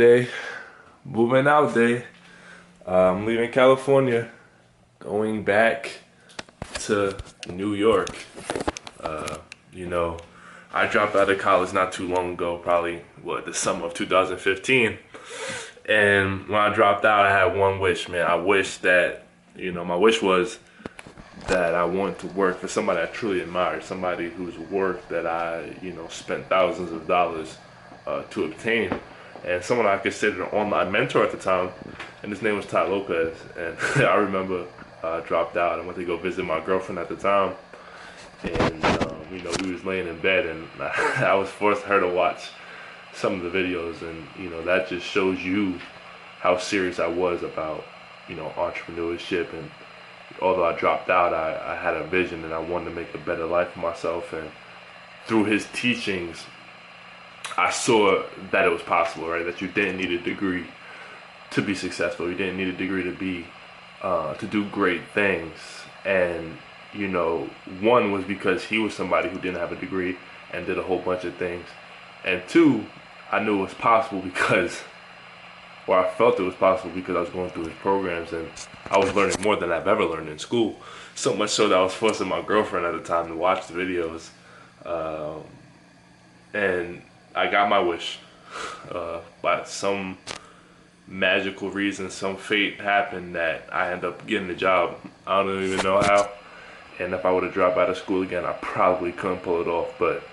day, moving out day. I'm leaving California, going back to New York. Uh, you know, I dropped out of college not too long ago, probably the summer of 2015. And when I dropped out, I had one wish, man. I wish that, my wish was that I wanted to work for somebody I truly admired, somebody whose work that I, spent thousands of dollars to obtain, and someone I considered an online mentor at the time, and his name was Ty Lopez. And I remember dropped out and went to go visit my girlfriend at the time, and we was laying in bed, and I was forced her to watch some of the videos, and that just shows you how serious I was about entrepreneurship. And although I dropped out, I had a vision and I wanted to make a better life for myself. And through his teachings, I saw that it was possible, right? That you didn't need a degree to be successful. You didn't need a degree to do great things. And one was because he was somebody who didn't have a degree and did a whole bunch of things. And two, I knew it was possible I felt it was possible because I was going through his programs, and I was learning more than I've ever learned in school. So much so that I was forcing my girlfriend at the time to watch the videos. And I got my wish. By some magical reason, some fate happened that I ended up getting the job. I don't even know how. And if I would have dropped out of school again, I probably couldn't pull it off. But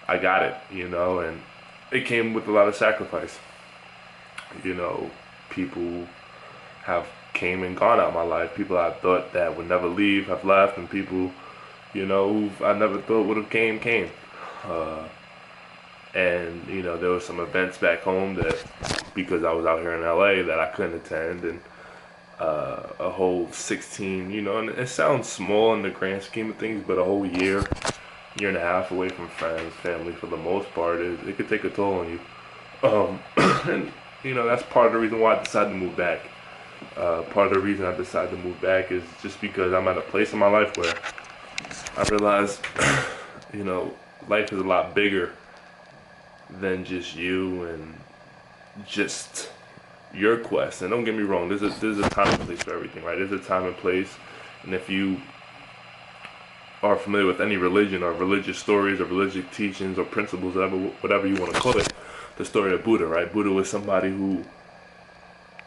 I got it, and it came with a lot of sacrifice. People have came and gone out of my life. People I thought that would never leave have left, and people, who I never thought would have came. And there were some events back home that, because I was out here in LA, that I couldn't attend, and a whole 16, and it sounds small in the grand scheme of things, but a whole year and a half away from friends, family, for the most part, it could take a toll on you. And that's part of the reason why I decided to move back. Part of the reason I decided to move back is just because I'm at a place in my life where I realize, life is a lot bigger than just you and just your quest. And don't get me wrong, there's a time and place for everything, right? There's a time and place, and if you are familiar with any religion or religious stories or religious teachings or principles, whatever you want to call it, the story of Buddha, right? Buddha was somebody who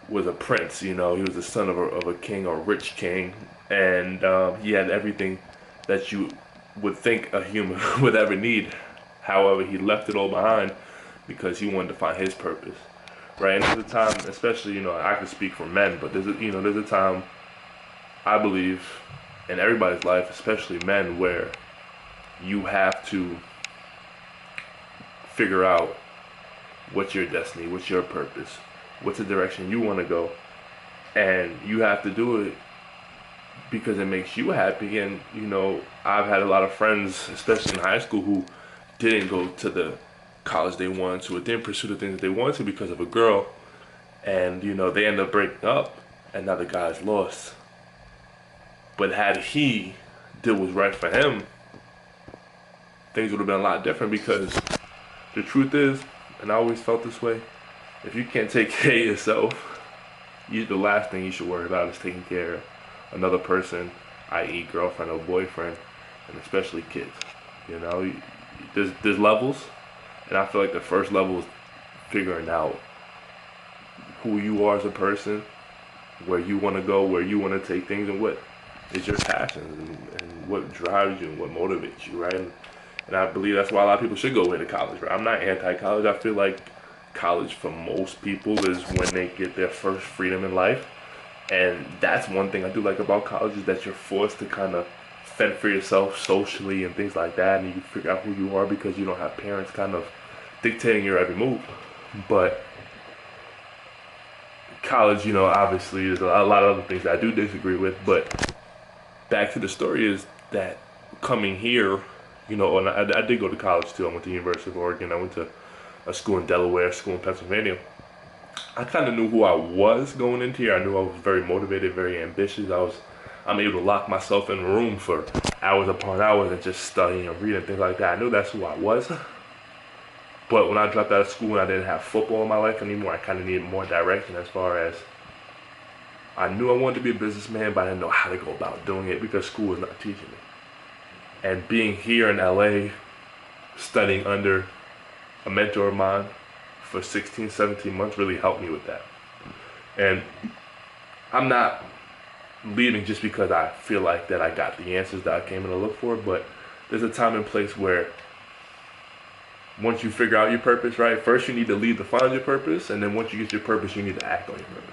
was a prince, he was the son of a king, or a rich king, and he had everything that you would think a human would ever need. However, he left it all behind because he wanted to find his purpose, right? And there's a time, especially, I can speak for men, but there's a time, I believe, in everybody's life, especially men, where you have to figure out what's your destiny, what's your purpose, what's the direction you want to go, and you have to do it because it makes you happy. And I've had a lot of friends, especially in high school, who didn't go to the college they wanted to, or didn't pursue the things that they wanted to because of a girl, and they end up breaking up, and now the guy's lost. But had he did what's right for him, things would have been a lot different, because the truth is, and I always felt this way, if you can't take care of yourself, the last thing you should worry about is taking care of another person, i.e. girlfriend or boyfriend, and especially kids. There's levels, and I feel like the first level is figuring out who you are as a person, where you want to go, where you want to take things, and what is your passions, and what drives you and what motivates you, right? And I believe that's why a lot of people should go into college, right? I'm not anti-college. I feel like college for most people is when they get their first freedom in life. And that's one thing I do like about college, is that you're forced to kind of fend for yourself socially and things like that. And you figure out who you are because you don't have parents kind of dictating your every move. But college, obviously there's a lot of other things that I do disagree with. But back to the story is that coming here, and I did go to college too. I went to the University of Oregon. I went to a school in Delaware, a school in Pennsylvania. I kind of knew who I was going into here. I knew I was very motivated, very ambitious. I'm able to lock myself in a room for hours upon hours and just study and read and things like that. I knew that's who I was. But when I dropped out of school and I didn't have football in my life anymore, I kind of needed more direction as far as I knew I wanted to be a businessman, but I didn't know how to go about doing it because school was not teaching me. And being here in LA, studying under a mentor of mine for 16, 17 months really helped me with that. And I'm not leaving just because I feel like that I got the answers that I came in to look for, but there's a time and place where once you figure out your purpose, right, first you need to leave to find your purpose, and then once you get your purpose, you need to act on your purpose.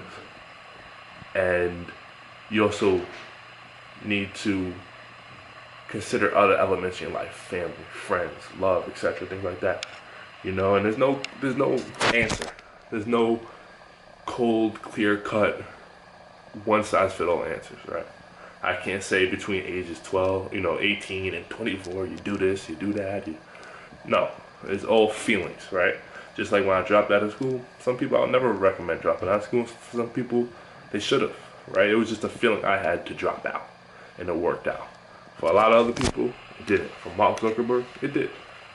And you also need to consider other elements in your life, family, friends, love, etc., things like that. You know, and there's no answer. There's no cold, clear-cut, one-size-fits-all answers, right? I can't say between ages 18 and 24, you do this, you do that. No, it's all feelings, right? Just like when I dropped out of school, some people I would never recommend dropping out of school. For some people, they should have, right? It was just a feeling I had to drop out, and it worked out. For a lot of other people, it didn't. For Mark Zuckerberg, it did,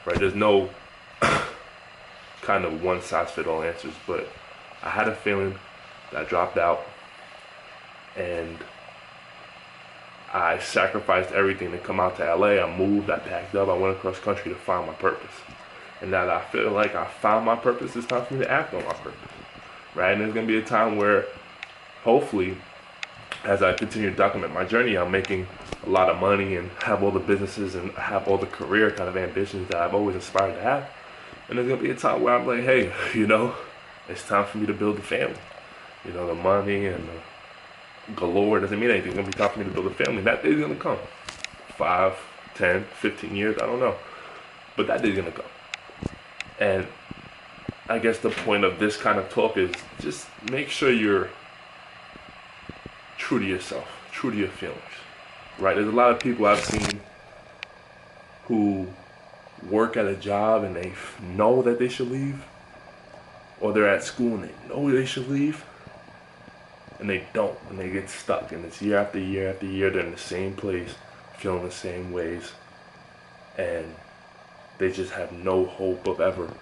right? There's no kind of one-size-fits-all answers, but I had a feeling that I dropped out, and I sacrificed everything to come out to LA. I moved, I packed up, I went across country to find my purpose. And now that I feel like I found my purpose, it's time for me to act on my purpose, right? And there's gonna be a time where, hopefully, as I continue to document my journey, I'm making a lot of money and have all the businesses and have all the career kind of ambitions that I've always aspired to have. And there's gonna be a time where I'm like, hey, it's time for me to build a family. The money and the galore doesn't mean anything. It's gonna be time for me to build a family. That day's gonna come. 5, 10, 15 years, I don't know. But that day's gonna come. And I guess the point of this kind of talk is just make sure you're true to yourself, true to your feelings, right? There's a lot of people I've seen who work at a job and they know that they should leave, or they're at school and they know they should leave, and they don't, and they get stuck, and it's year after year after year, they're in the same place, feeling the same ways, and they just have no hope of ever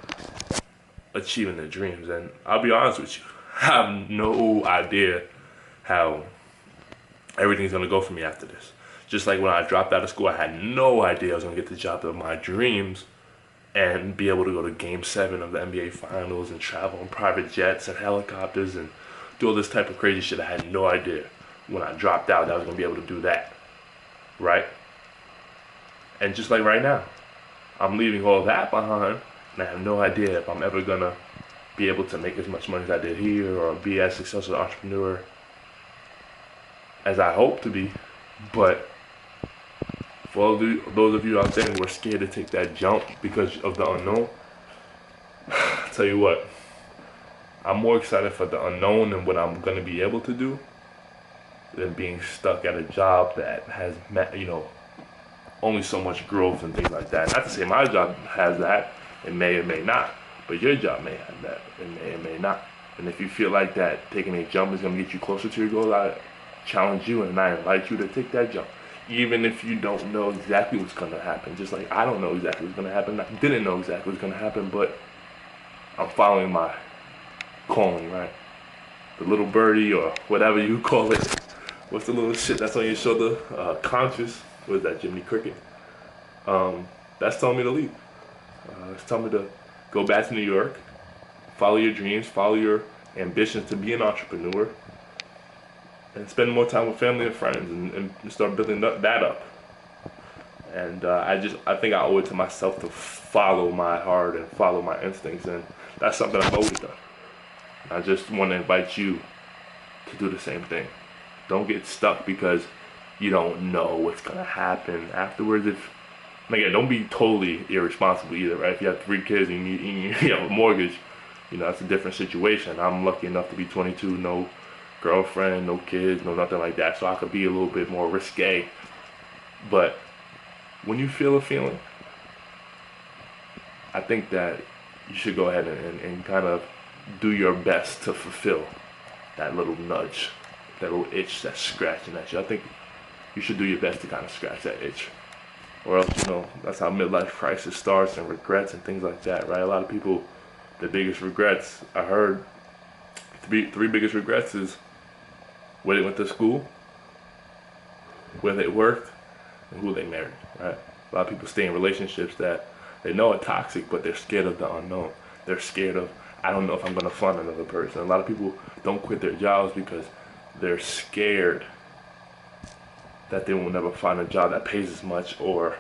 achieving their dreams. And I'll be honest with you, I have no idea how everything's gonna go for me after this. Just like when I dropped out of school, I had no idea I was gonna get the job of my dreams and be able to go to Game 7 of the NBA Finals and travel in private jets and helicopters and do all this type of crazy shit. I had no idea when I dropped out that I was gonna be able to do that, right? And just like right now, I'm leaving all that behind, and I have no idea if I'm ever gonna be able to make as much money as I did here or be as successful an entrepreneur as I hope to be. But for all those of you out there who are scared to take that jump because of the unknown, I'll tell you what, I'm more excited for the unknown and what I'm gonna be able to do than being stuck at a job that has, only so much growth and things like that. Not to say my job has that, it may or may not, but your job may have that, it may or may not. And if you feel like that taking a jump is gonna get you closer to your goal, I challenge you and I invite you to take that jump. Even if you don't know exactly what's gonna happen, just like I don't know exactly what's gonna happen. I didn't know exactly what's gonna happen, but I'm following my calling, right? The little birdie or whatever you call it. What's the little shit that's on your shoulder? Conscious. What is that, Jiminy Cricket? That's telling me to leave. It's telling me to go back to New York, follow your dreams, follow your ambitions to be an entrepreneur, and spend more time with family and friends and start building that up. And I think I owe it to myself to follow my heart and follow my instincts, and that's something I've always done. I just want to invite you to do the same thing. Don't get stuck because you don't know what's gonna happen afterwards. Again, don't be totally irresponsible either, right? If you have 3 kids and you have a mortgage, that's a different situation. I'm lucky enough to be 22, no girlfriend, no kids, no nothing like that, so I could be a little bit more risque. But when you feel a feeling, I think that you should go ahead and kind of do your best to fulfill that little nudge, that little itch that's scratching at you. I think you should do your best to kind of scratch that itch. or else, you know, that's how midlife crisis starts, and regrets and things like that, right? A lot of people, the biggest regrets, I heard, three biggest regrets is where they went to school, where they worked, and who they married, right? A lot of people stay in relationships that they know are toxic, but they're scared of the unknown. They're scared of, I don't know if I'm gonna find another person. A lot of people don't quit their jobs because they're scared that they will never find a job that pays as much or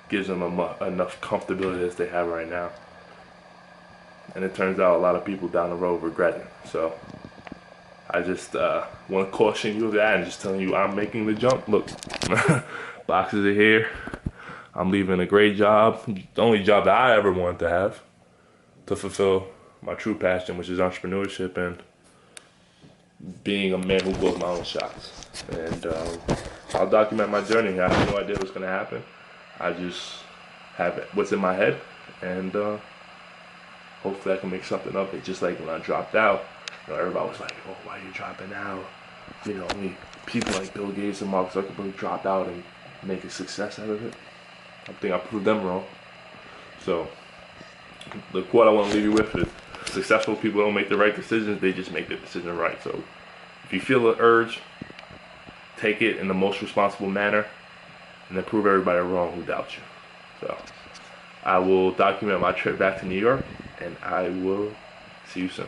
gives them enough comfortability as they have right now. And it turns out a lot of people down the road regret it. So I just want to caution you of that and just telling you I'm making the jump. Look, boxes are here. I'm leaving a great job, the only job that I ever wanted to have, to fulfill my true passion, which is entrepreneurship and being a man who blows my own shots. And I'll document my journey. I have no idea what's gonna happen. I just have what's in my head, and hopefully I can make something of it. Just like when I dropped out, you know, everybody was like, "Oh, why are you dropping out?" You know, people like Bill Gates and Mark Zuckerberg dropped out and make a success out of it. I think I proved them wrong. So the quote I want to leave you with is, successful people don't make the right decisions, they just make the decision right. So if you feel the urge, take it in the most responsible manner, and then prove everybody wrong who doubts you. So I will document my trip back to New York, and I will see you soon.